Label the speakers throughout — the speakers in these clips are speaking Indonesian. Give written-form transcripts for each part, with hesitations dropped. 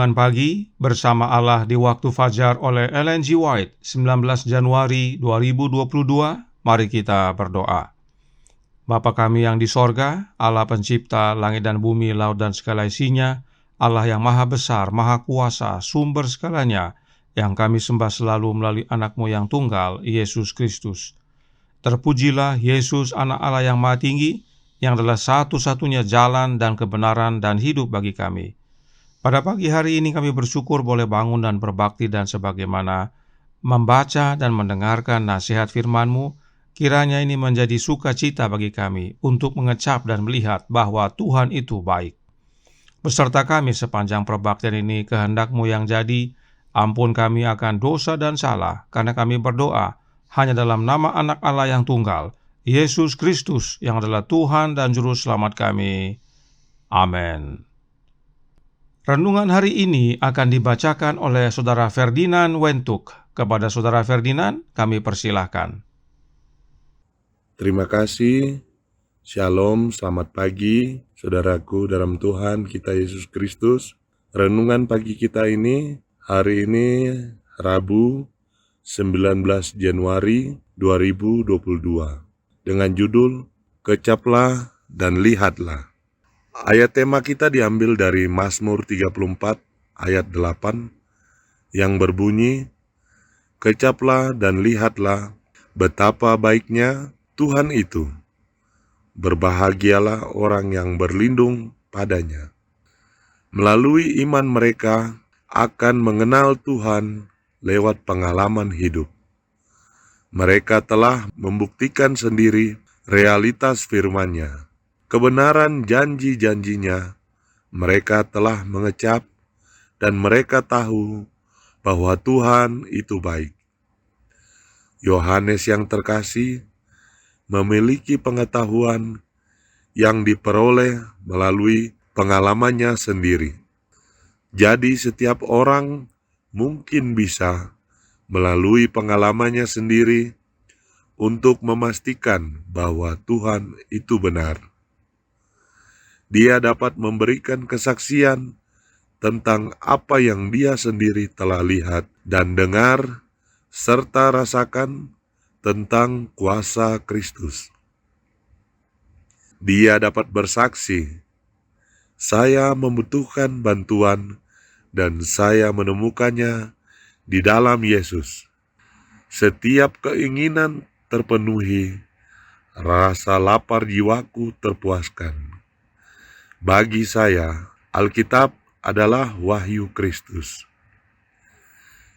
Speaker 1: Renungan Pagi bersama Allah di Waktu Fajar oleh Ellen G. White, 19 Januari 2022. Mari kita berdoa. Bapa kami yang di sorga, Allah pencipta langit dan bumi, laut dan segala isinya, Allah yang maha besar, maha kuasa, sumber segalanya, yang kami sembah selalu melalui anak-Mu yang tunggal, Yesus Kristus. Terpujilah Yesus, anak Allah yang maha tinggi, yang adalah satu-satunya jalan dan kebenaran dan hidup bagi kami. Pada pagi hari ini kami bersyukur boleh bangun dan berbakti, dan sebagaimana membaca dan mendengarkan nasihat firman-Mu, kiranya ini menjadi sukacita bagi kami untuk mengecap dan melihat bahwa Tuhan itu baik. Beserta kami sepanjang perbaktian ini, kehendak-Mu yang jadi, ampun kami akan dosa dan salah, karena kami berdoa hanya dalam nama anak Allah yang tunggal, Yesus Kristus, yang adalah Tuhan dan Juru Selamat kami. Amin. Renungan hari ini akan dibacakan oleh Saudara Ferdinand Wentuk. Kepada Saudara Ferdinand, kami persilahkan.
Speaker 2: Terima kasih. Shalom, selamat pagi, saudaraku dalam Tuhan kita Yesus Kristus. Renungan pagi kita ini, hari ini Rabu 19 Januari 2022, dengan judul Kecaplah dan Lihatlah. Ayat tema kita diambil dari Mazmur 34 ayat 8 yang berbunyi, Kecaplah dan lihatlah betapa baiknya Tuhan itu. Berbahagialah orang yang berlindung padanya. Melalui iman mereka akan mengenal Tuhan lewat pengalaman hidup. Mereka telah membuktikan sendiri realitas firman-Nya. Kebenaran janji-janjinya, mereka telah mengecap, dan mereka tahu bahwa Tuhan itu baik. Yohanes yang terkasih memiliki pengetahuan yang diperoleh melalui pengalamannya sendiri. Jadi setiap orang mungkin bisa melalui pengalamannya sendiri untuk memastikan bahwa Tuhan itu benar. Dia dapat memberikan kesaksian tentang apa yang dia sendiri telah lihat dan dengar, serta rasakan tentang kuasa Kristus. Dia dapat bersaksi, saya membutuhkan bantuan dan saya menemukannya di dalam Yesus. Setiap keinginan terpenuhi, rasa lapar jiwaku terpuaskan. Bagi saya, Alkitab adalah wahyu Kristus.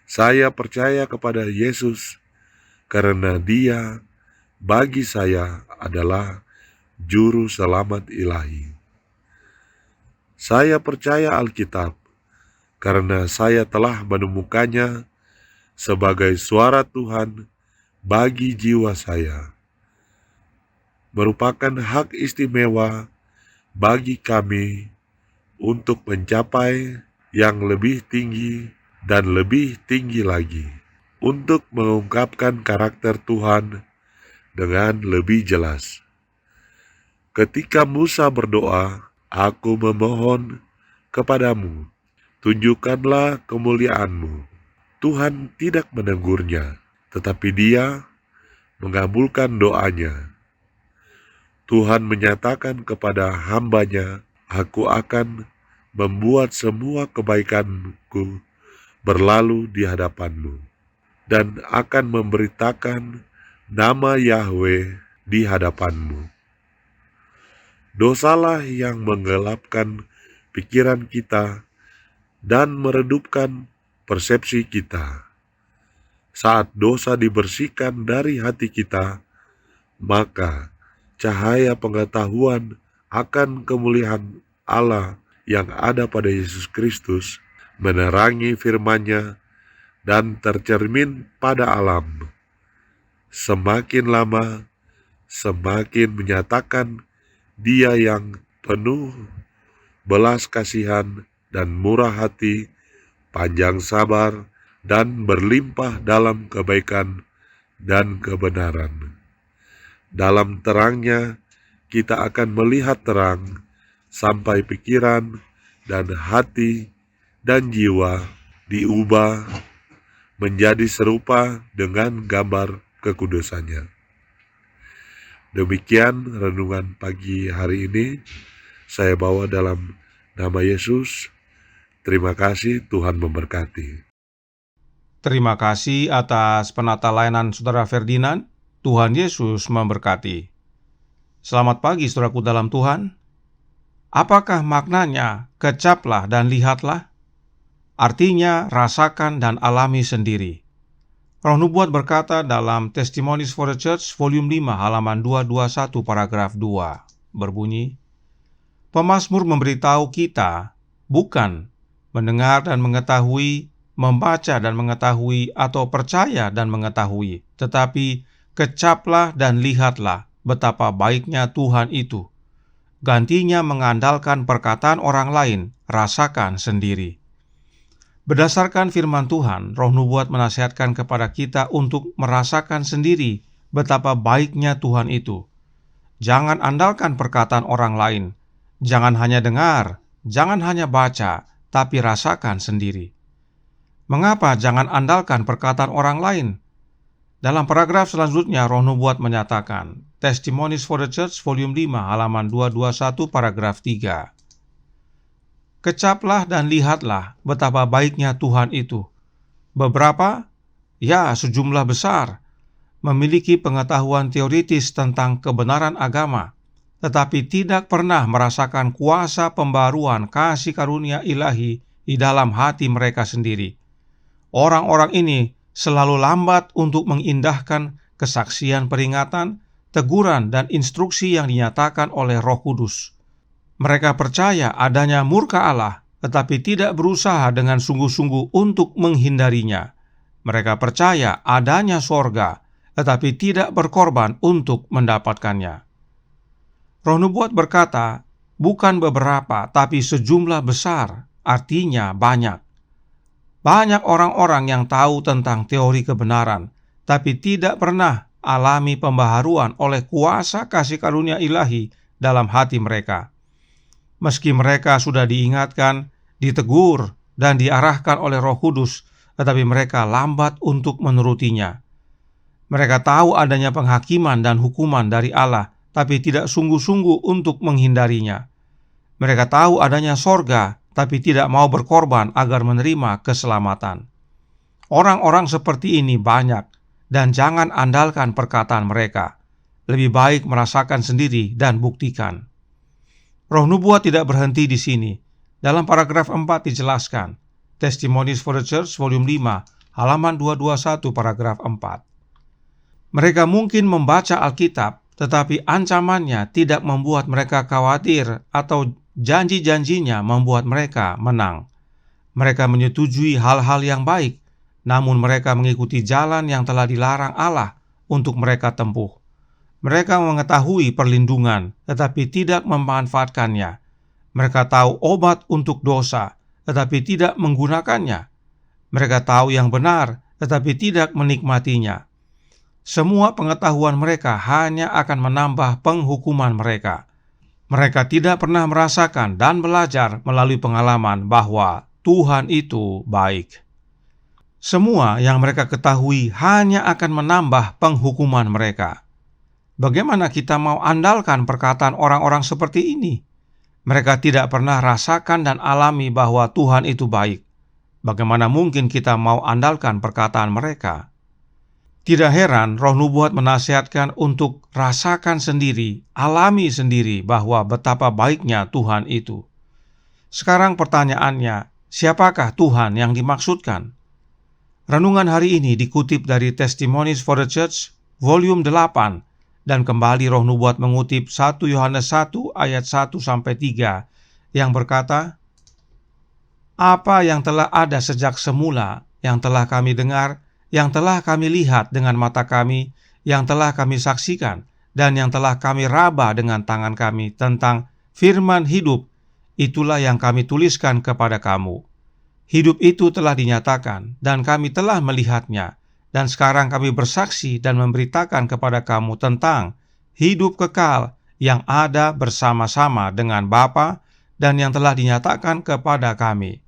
Speaker 2: Saya percaya kepada Yesus karena Dia bagi saya adalah Juru Selamat ilahi. Saya percaya Alkitab karena saya telah menemukannya sebagai suara Tuhan bagi jiwa saya. Merupakan hak istimewa bagi kami untuk mencapai yang lebih tinggi dan lebih tinggi lagi, untuk mengungkapkan karakter Tuhan dengan lebih jelas. Ketika Musa berdoa, aku memohon kepadamu, tunjukkanlah kemuliaan-Mu. Tuhan tidak menegurnya, tetapi Dia mengabulkan doanya. Tuhan menyatakan kepada hamba-Nya, aku akan membuat semua kebaikan-Ku berlalu di hadapan-Mu, dan akan memberitakan nama Yahweh di hadapan-Mu. Dosalah yang menggelapkan pikiran kita dan meredupkan persepsi kita. Saat dosa dibersihkan dari hati kita, maka cahaya pengetahuan akan kemuliaan Allah yang ada pada Yesus Kristus menerangi firman-Nya dan tercermin pada alam. Semakin lama, semakin menyatakan Dia yang penuh belas kasihan dan murah hati, panjang sabar, dan berlimpah dalam kebaikan dan kebenaran. Dalam terang-Nya, kita akan melihat terang sampai pikiran dan hati dan jiwa diubah menjadi serupa dengan gambar kekudusannya. Demikian renungan pagi hari ini saya bawa dalam nama Yesus. Terima kasih, Tuhan memberkati.
Speaker 1: Terima kasih atas penata layanan Saudara Ferdinand. Tuhan Yesus memberkati. Selamat pagi saudaraku dalam Tuhan. Apakah maknanya kecaplah dan lihatlah? Artinya rasakan dan alami sendiri. Roh Nubuat berkata dalam Testimonies for the Church volume 5 halaman 221 paragraf 2 berbunyi, Pemazmur memberitahu kita bukan mendengar dan mengetahui, membaca dan mengetahui, atau percaya dan mengetahui, tetapi kecaplah dan lihatlah betapa baiknya Tuhan itu. Gantinya mengandalkan perkataan orang lain, rasakan sendiri. Berdasarkan firman Tuhan, Roh Nubuat menasihatkan kepada kita untuk merasakan sendiri betapa baiknya Tuhan itu. Jangan andalkan perkataan orang lain. Jangan hanya dengar, jangan hanya baca, tapi rasakan sendiri. Mengapa jangan andalkan perkataan orang lain? Dalam paragraf selanjutnya, Roh Nubuat menyatakan, Testimonies for the Church volume 5 halaman 221 paragraf 3. Kecaplah dan lihatlah betapa baiknya Tuhan itu. Beberapa, ya sejumlah besar, memiliki pengetahuan teoritis tentang kebenaran agama, tetapi tidak pernah merasakan kuasa pembaruan kasih karunia ilahi di dalam hati mereka sendiri. Orang-orang ini selalu lambat untuk mengindahkan kesaksian peringatan, teguran, dan instruksi yang dinyatakan oleh Roh Kudus. Mereka percaya adanya murka Allah, tetapi tidak berusaha dengan sungguh-sungguh untuk menghindarinya. Mereka percaya adanya sorga, tetapi tidak berkorban untuk mendapatkannya. Roh Nubuat berkata, bukan beberapa, tapi sejumlah besar, artinya banyak. Banyak orang-orang yang tahu tentang teori kebenaran, tapi tidak pernah alami pembaharuan oleh kuasa kasih karunia ilahi dalam hati mereka. Meski mereka sudah diingatkan, ditegur, dan diarahkan oleh Roh Kudus, tetapi mereka lambat untuk menurutinya. Mereka tahu adanya penghakiman dan hukuman dari Allah, tapi tidak sungguh-sungguh untuk menghindarinya. Mereka tahu adanya sorga, tapi tidak mau berkorban agar menerima keselamatan. Orang-orang seperti ini banyak, dan jangan andalkan perkataan mereka. Lebih baik merasakan sendiri dan buktikan. Roh Nubuat tidak berhenti di sini. Dalam paragraf 4 dijelaskan, Testimonies for the Church volume 5 halaman 221 paragraf 4. Mereka mungkin membaca Alkitab, tetapi ancamannya tidak membuat mereka khawatir atau janji-janjinya membuat mereka menang. Mereka menyetujui hal-hal yang baik, namun mereka mengikuti jalan yang telah dilarang Allah untuk mereka tempuh. Mereka mengetahui perlindungan, tetapi tidak memanfaatkannya. Mereka tahu obat untuk dosa, tetapi tidak menggunakannya. Mereka tahu yang benar, tetapi tidak menikmatinya. Semua pengetahuan mereka hanya akan menambah penghukuman mereka. Mereka tidak pernah merasakan dan belajar melalui pengalaman bahwa Tuhan itu baik. Semua yang mereka ketahui hanya akan menambah penghukuman mereka. Bagaimana kita mau andalkan perkataan orang-orang seperti ini? Mereka tidak pernah rasakan dan alami bahwa Tuhan itu baik. Bagaimana mungkin kita mau andalkan perkataan mereka? Tidak heran Roh Nubuat menasihatkan untuk rasakan sendiri, alami sendiri bahwa betapa baiknya Tuhan itu. Sekarang pertanyaannya, siapakah Tuhan yang dimaksudkan? Renungan hari ini dikutip dari Testimonies for the Church, volume 8, dan kembali Roh Nubuat mengutip 1 Yohanes 1 ayat 1-3 yang berkata, apa yang telah ada sejak semula, yang telah kami dengar, yang telah kami lihat dengan mata kami, yang telah kami saksikan, dan yang telah kami raba dengan tangan kami tentang firman hidup, itulah yang kami tuliskan kepada kamu. Hidup itu telah dinyatakan, dan kami telah melihatnya, dan sekarang kami bersaksi dan memberitakan kepada kamu tentang hidup kekal yang ada bersama-sama dengan Bapa dan yang telah dinyatakan kepada kami.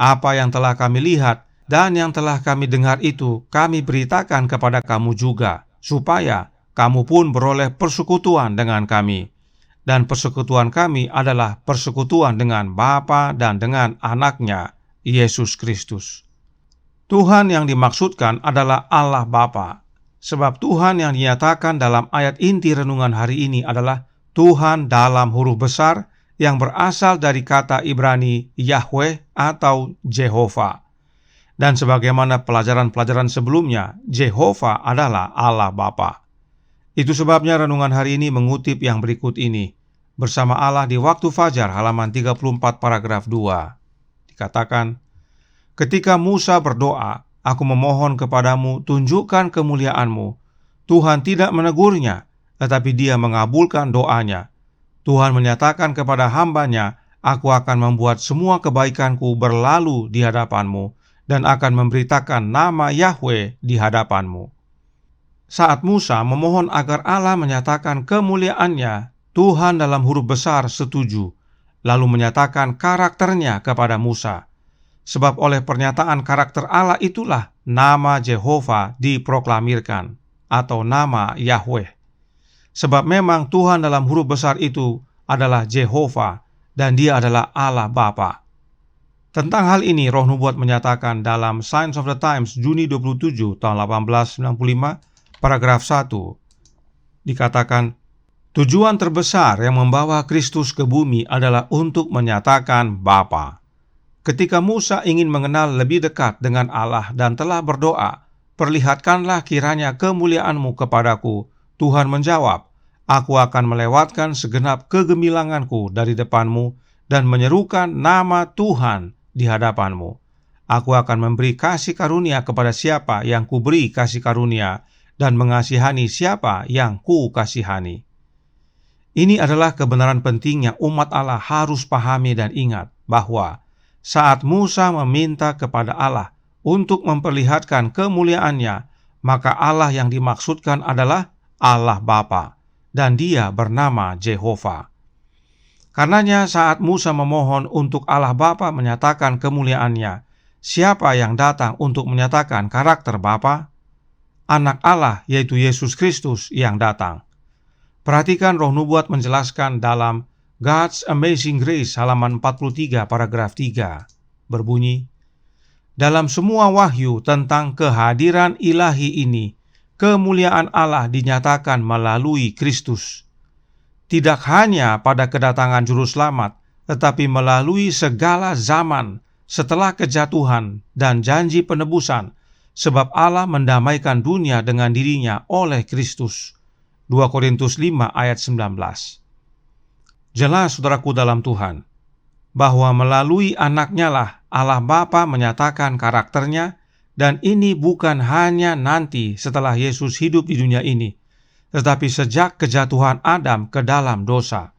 Speaker 1: Apa yang telah kami lihat dan yang telah kami dengar itu kami beritakan kepada kamu juga, supaya kamu pun beroleh persekutuan dengan kami. Dan persekutuan kami adalah persekutuan dengan Bapa dan dengan Anaknya, Yesus Kristus. Tuhan yang dimaksudkan adalah Allah Bapa, sebab Tuhan yang dinyatakan dalam ayat inti renungan hari ini adalah Tuhan dalam huruf besar yang berasal dari kata Ibrani Yahweh atau Jehovah. Dan sebagaimana pelajaran-pelajaran sebelumnya, Jehovah adalah Allah Bapa. Itu sebabnya renungan hari ini mengutip yang berikut ini. Bersama Allah di waktu fajar halaman 34 paragraf 2. Dikatakan, ketika Musa berdoa, aku memohon kepadamu, tunjukkan kemuliaan-mu. Tuhan tidak menegurnya, tetapi dia mengabulkan doanya. Tuhan menyatakan kepada hamba-Nya, aku akan membuat semua kebaikanku berlalu di hadapanmu, dan akan memberitakan nama Yahweh di hadapanmu. Saat Musa memohon agar Allah menyatakan kemuliaan-Nya, Tuhan dalam huruf besar setuju, lalu menyatakan karakternya kepada Musa. Sebab oleh pernyataan karakter Allah itulah nama Jehovah diproklamirkan, atau nama Yahweh. Sebab memang Tuhan dalam huruf besar itu adalah Jehovah, dan dia adalah Allah Bapa. Tentang hal ini, Roh Nubuat menyatakan dalam Signs of the Times Juni 27 tahun 1895, paragraf 1, dikatakan, tujuan terbesar yang membawa Kristus ke bumi adalah untuk menyatakan Bapa. Ketika Musa ingin mengenal lebih dekat dengan Allah dan telah berdoa, perlihatkanlah kiranya kemuliaan-mu kepadaku. Tuhan menjawab, aku akan melewatkan segenap kegemilanganku dari depanmu dan menyerukan nama Tuhan di hadapanmu. Aku akan memberi kasih karunia kepada siapa yang kuberi kasih karunia, dan mengasihani siapa yang ku kasihani. Ini adalah kebenaran penting yang umat Allah harus pahami dan ingat, bahwa saat Musa meminta kepada Allah untuk memperlihatkan kemuliaan-Nya, maka Allah yang dimaksudkan adalah Allah Bapa, dan dia bernama Jehovah. Karenanya saat Musa memohon untuk Allah Bapa menyatakan kemuliaan-Nya, siapa yang datang untuk menyatakan karakter Bapa? Anak Allah, yaitu Yesus Kristus yang datang. Perhatikan Roh Nubuat menjelaskan dalam God's Amazing Grace halaman 43 paragraf 3, berbunyi, dalam semua wahyu tentang kehadiran ilahi ini, kemuliaan Allah dinyatakan melalui Kristus. Tidak hanya pada kedatangan Juru Selamat, tetapi melalui segala zaman setelah kejatuhan dan janji penebusan, sebab Allah mendamaikan dunia dengan dirinya oleh Kristus. 2 Korintus 5 ayat 19. Jelas saudaraku dalam Tuhan, bahwa melalui anaknya lah Allah Bapa menyatakan karakternya, dan ini bukan hanya nanti setelah Yesus hidup di dunia ini, tetapi sejak kejatuhan Adam ke dalam dosa.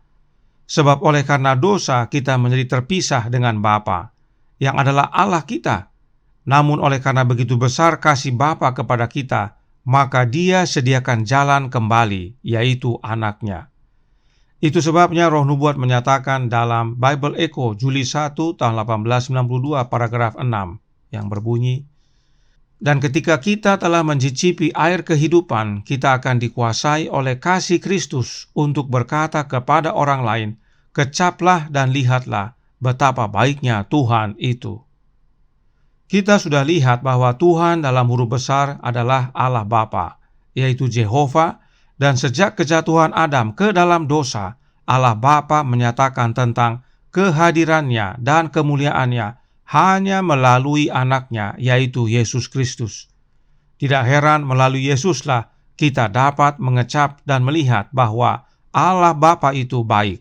Speaker 1: Sebab oleh karena dosa kita menjadi terpisah dengan Bapa, yang adalah Allah kita. Namun oleh karena begitu besar kasih Bapa kepada kita, maka dia sediakan jalan kembali, yaitu anaknya. Itu sebabnya Roh Nubuat menyatakan dalam Bible Echo Juli 1 tahun 1892 paragraf 6 yang berbunyi, dan ketika kita telah mencicipi air kehidupan, kita akan dikuasai oleh kasih Kristus untuk berkata kepada orang lain, kecaplah dan lihatlah betapa baiknya Tuhan itu. Kita sudah lihat bahwa Tuhan dalam huruf besar adalah Allah Bapa, yaitu Jehovah, dan sejak kejatuhan Adam ke dalam dosa, Allah Bapa menyatakan tentang kehadirannya dan kemuliaannya hanya melalui anaknya, yaitu Yesus Kristus. Tidak heran melalui Yesuslah kita dapat mengecap dan melihat bahwa Allah Bapa itu baik.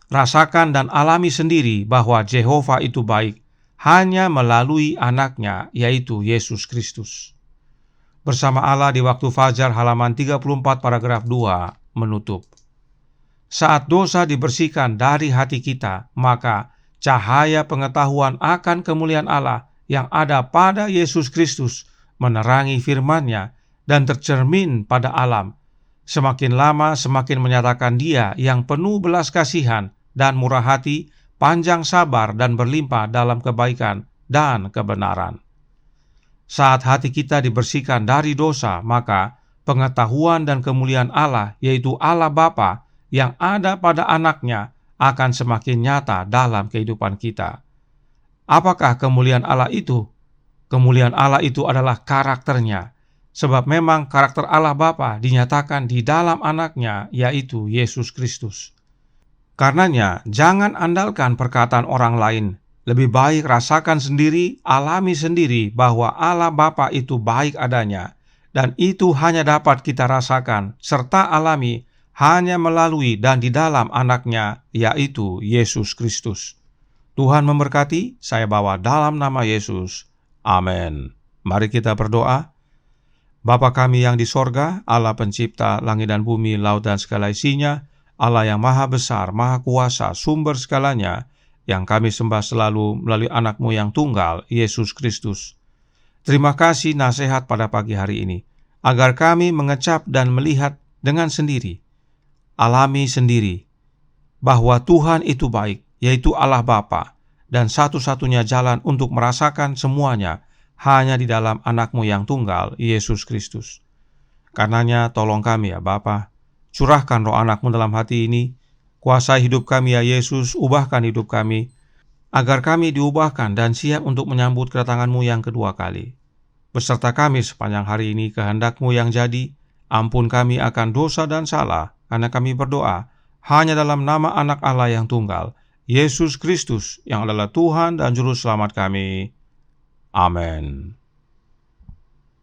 Speaker 1: Rasakan dan alami sendiri bahwa Jehovah itu baik hanya melalui anaknya, yaitu Yesus Kristus. Bersama Allah di waktu fajar halaman 34 paragraf 2 menutup. Saat dosa dibersihkan dari hati kita, maka cahaya pengetahuan akan kemuliaan Allah yang ada pada Yesus Kristus menerangi firman-Nya dan tercermin pada alam. Semakin lama semakin menyatakan Dia yang penuh belas kasihan dan murah hati, panjang sabar dan berlimpah dalam kebaikan dan kebenaran. Saat hati kita dibersihkan dari dosa, maka pengetahuan dan kemuliaan Allah, yaitu Allah Bapa yang ada pada Anaknya, akan semakin nyata dalam kehidupan kita. Apakah kemuliaan Allah itu? Kemuliaan Allah itu adalah karakternya, sebab memang karakter Allah Bapa dinyatakan di dalam Anaknya, yaitu Yesus Kristus. Karenanya, jangan andalkan perkataan orang lain. Lebih baik rasakan sendiri, alami sendiri bahwa Allah Bapa itu baik adanya, dan itu hanya dapat kita rasakan serta alami hanya melalui dan di dalam Anaknya, yaitu Yesus Kristus. Tuhan memberkati. Saya bawa dalam nama Yesus. Amin. Mari kita berdoa. Bapa kami yang di sorga, Allah pencipta langit dan bumi, laut dan segala isinya, Allah yang maha besar, maha kuasa, sumber segalanya, yang kami sembah selalu melalui Anak-Mu yang tunggal, Yesus Kristus. Terima kasih nasihat pada pagi hari ini, agar kami mengecap dan melihat dengan sendiri, alami sendiri, bahwa Tuhan itu baik, yaitu Allah Bapa, dan satu-satunya jalan untuk merasakan semuanya hanya di dalam Anak-Mu yang tunggal, Yesus Kristus. Karenanya tolong kami ya Bapa, curahkan roh Anak-Mu dalam hati ini, kuasai hidup kami ya Yesus, ubahkan hidup kami, agar kami diubahkan dan siap untuk menyambut kedatangan-Mu yang kedua kali. Beserta kami sepanjang hari ini, kehendak-Mu yang jadi, ampun kami akan dosa dan salah, karena kami berdoa hanya dalam nama Anak Allah yang tunggal, Yesus Kristus, yang adalah Tuhan dan Juru Selamat kami. Amin.